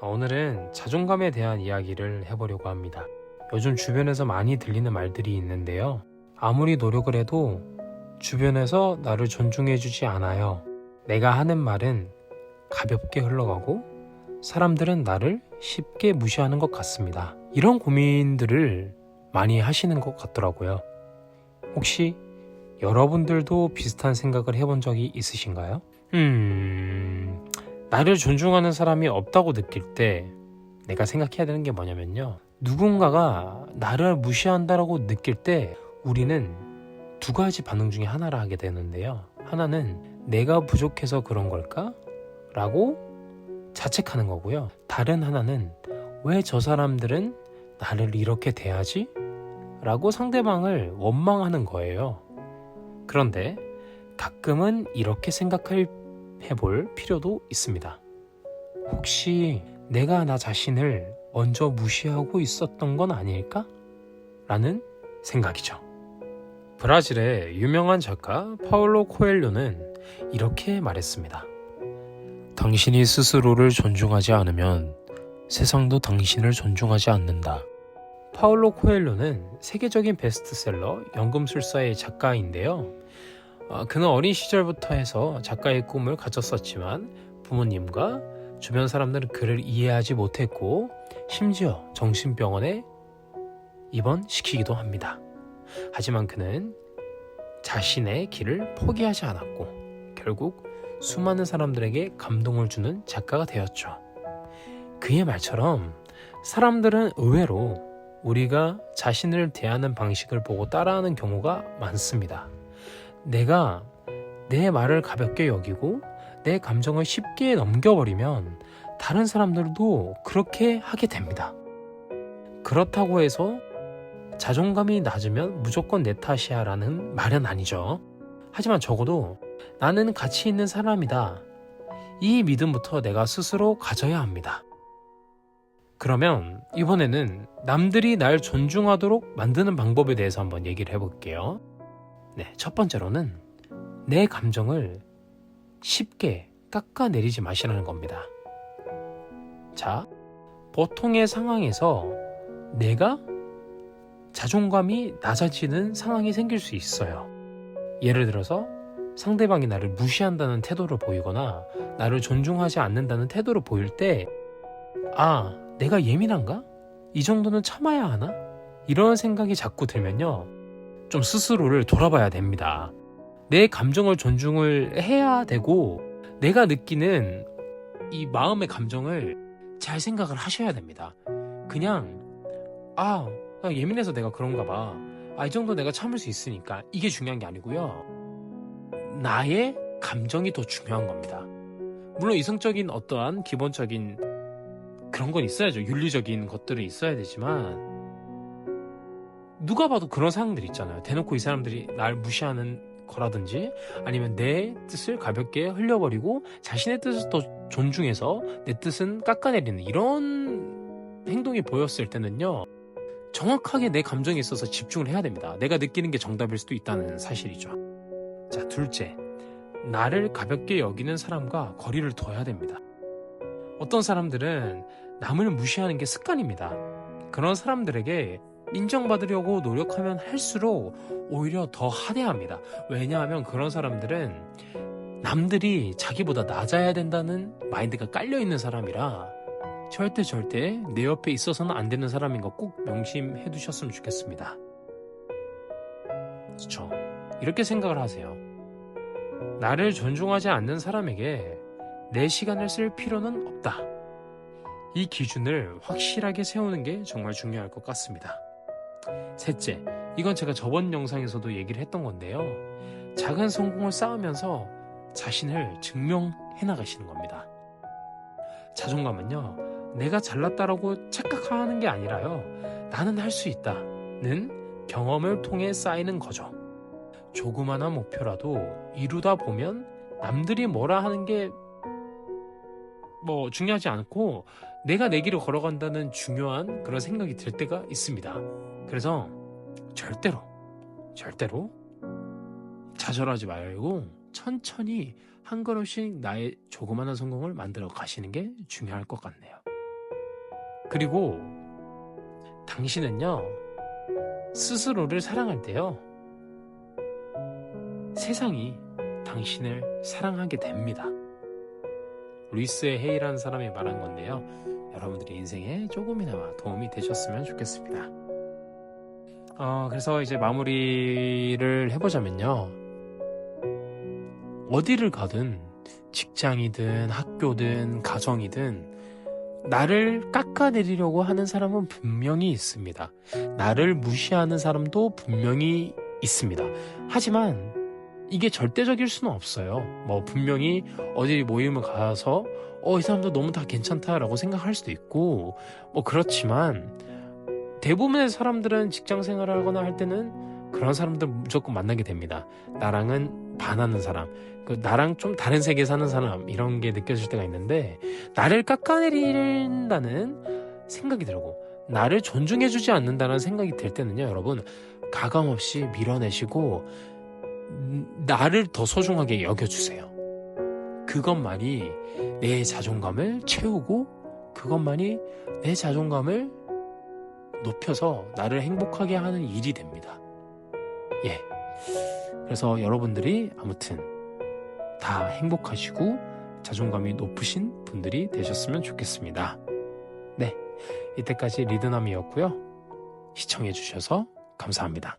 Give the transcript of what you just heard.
오늘은 자존감에 대한 이야기를 해보려고 합니다. 요즘 주변에서 많이 들리는 말들이 있는데요. 아무리 노력을 해도 주변에서 나를 존중해주지 않아요. 내가 하는 말은 가볍게 흘러가고 사람들은 나를 쉽게 무시하는 것 같습니다. 이런 고민들을 많이 하시는 것 같더라고요. 혹시 여러분들도 비슷한 생각을 해본 적이 있으신가요? 나를 존중하는 사람이 없다고 느낄 때 내가 생각해야 되는 게 뭐냐면요. 누군가가 나를 무시한다라고 느낄 때 우리는 두 가지 반응 중에 하나를 하게 되는데요. 하나는 내가 부족해서 그런 걸까? 라고 자책하는 거고요. 다른 하나는 왜 저 사람들은 나를 이렇게 대하지? 라고 상대방을 원망하는 거예요. 그런데 가끔은 이렇게 생각해볼 필요도 있습니다. 혹시 내가 나 자신을 먼저 무시하고 있었던 건 아닐까? 라는 생각이죠. 브라질의 유명한 작가 파울로 코엘료는 이렇게 말했습니다. 당신이 스스로를 존중하지 않으면 세상도 당신을 존중하지 않는다. 파울로 코엘료는 세계적인 베스트셀러 연금술사의 작가인데요. 그는 어린 시절부터 해서 작가의 꿈을 가졌었지만 부모님과 주변 사람들은 그를 이해하지 못했고 심지어 정신병원에 입원시키기도 합니다. 하지만 그는 자신의 길을 포기하지 않았고 결국 수많은 사람들에게 감동을 주는 작가가 되었죠. 그의 말처럼 사람들은 의외로 우리가 자신을 대하는 방식을 보고 따라하는 경우가 많습니다. 내가 내 말을 가볍게 여기고 내 감정을 쉽게 넘겨버리면 다른 사람들도 그렇게 하게 됩니다. 그렇다고 해서 자존감이 낮으면 무조건 내 탓이야 라는 말은 아니죠. 하지만 적어도 나는 가치 있는 사람이다. 이 믿음부터 내가 스스로 가져야 합니다. 그러면 이번에는 남들이 날 존중하도록 만드는 방법에 대해서 한번 얘기를 해볼게요. 첫 번째로는 내 감정을 쉽게 깎아내리지 마시라는 겁니다. 자, 보통의 상황에서 내가 자존감이 낮아지는 상황이 생길 수 있어요. 예를 들어서 상대방이 나를 무시한다는 태도를 보이거나 나를 존중하지 않는다는 태도를 보일 때 내가 예민한가? 이 정도는 참아야 하나? 이런 생각이 자꾸 들면요. 좀 스스로를 돌아봐야 됩니다. 내 감정을 존중을 해야 되고 내가 느끼는 이 마음의 감정을 잘 생각을 하셔야 됩니다. 그냥 나 예민해서 내가 그런가 봐. 이 정도 내가 참을 수 있으니까 이게 중요한 게 아니고요. 나의 감정이 더 중요한 겁니다. 물론 이성적인 어떠한 기본적인 그런 건 있어야죠. 윤리적인 것들은 있어야 되지만 누가 봐도 그런 상황들 있잖아요. 대놓고 이 사람들이 날 무시하는 거라든지 아니면 내 뜻을 가볍게 흘려버리고 자신의 뜻을 더 존중해서 내 뜻은 깎아내리는 이런 행동이 보였을 때는요. 정확하게 내 감정에 있어서 집중을 해야 됩니다. 내가 느끼는 게 정답일 수도 있다는 사실이죠. 자, 둘째. 나를 가볍게 여기는 사람과 거리를 둬야 됩니다. 어떤 사람들은 남을 무시하는 게 습관입니다. 그런 사람들에게 인정받으려고 노력하면 할수록 오히려 더 하대합니다. 왜냐하면 그런 사람들은 남들이 자기보다 낮아야 된다는 마인드가 깔려있는 사람이라 절대 내 옆에 있어서는 안 되는 사람인 거 꼭 명심해 두셨으면 좋겠습니다. 그렇죠? 이렇게 생각을 하세요. 나를 존중하지 않는 사람에게 내 시간을 쓸 필요는 없다. 이 기준을 확실하게 세우는 게 정말 중요할 것 같습니다. 셋째, 이건 제가 저번 영상에서도 얘기를 했던 건데요. 작은 성공을 쌓으면서 자신을 증명해 나가시는 겁니다. 자존감은요, 내가 잘났다라고 착각하는 게 아니라요. 나는 할 수 있다는 경험을 통해 쌓이는 거죠. 조그마한 목표라도 이루다 보면 남들이 뭐라 하는 게 중요하지 않고 내가 내 길을 걸어간다는 중요한 그런 생각이 들 때가 있습니다. 그래서 절대로 좌절하지 말고 천천히 한 걸음씩 나의 조그마한 성공을 만들어 가시는 게 중요할 것 같네요. 그리고 당신은요, 스스로를 사랑할 때요, 세상이 당신을 사랑하게 됩니다. 루이스 헤이라는 사람이 말한 건데요. 여러분들의 인생에 조금이나마 도움이 되셨으면 좋겠습니다. 그래서 이제 마무리를 해보자면요. 어디를 가든 직장이든 학교든 가정이든 나를 깎아내리려고 하는 사람은 분명히 있습니다. 나를 무시하는 사람도 분명히 있습니다. 하지만 이게 절대적일 수는 없어요. 뭐 분명히 어디 모임을 가서 이 사람도 너무 다 괜찮다라고 생각할 수도 있고 뭐 그렇지만 대부분의 사람들은 직장 생활을 하거나 할 때는 그런 사람들 무조건 만나게 됩니다. 나랑은 반하는 사람, 나랑 좀 다른 세계에 사는 사람, 이런 게 느껴질 때가 있는데, 나를 깎아내린다는 생각이 들고 나를 존중해주지 않는다는 생각이 들 때는요, 여러분, 가감없이 밀어내시고 나를 더 소중하게 여겨주세요. 그것만이 내 자존감을 채우고 그것만이 내 자존감을 높여서 나를 행복하게 하는 일이 됩니다. 예. 그래서 여러분들이 아무튼 다 행복하시고 자존감이 높으신 분들이 되셨으면 좋겠습니다. 네. 이때까지 리드남이었고요. 시청해주셔서 감사합니다.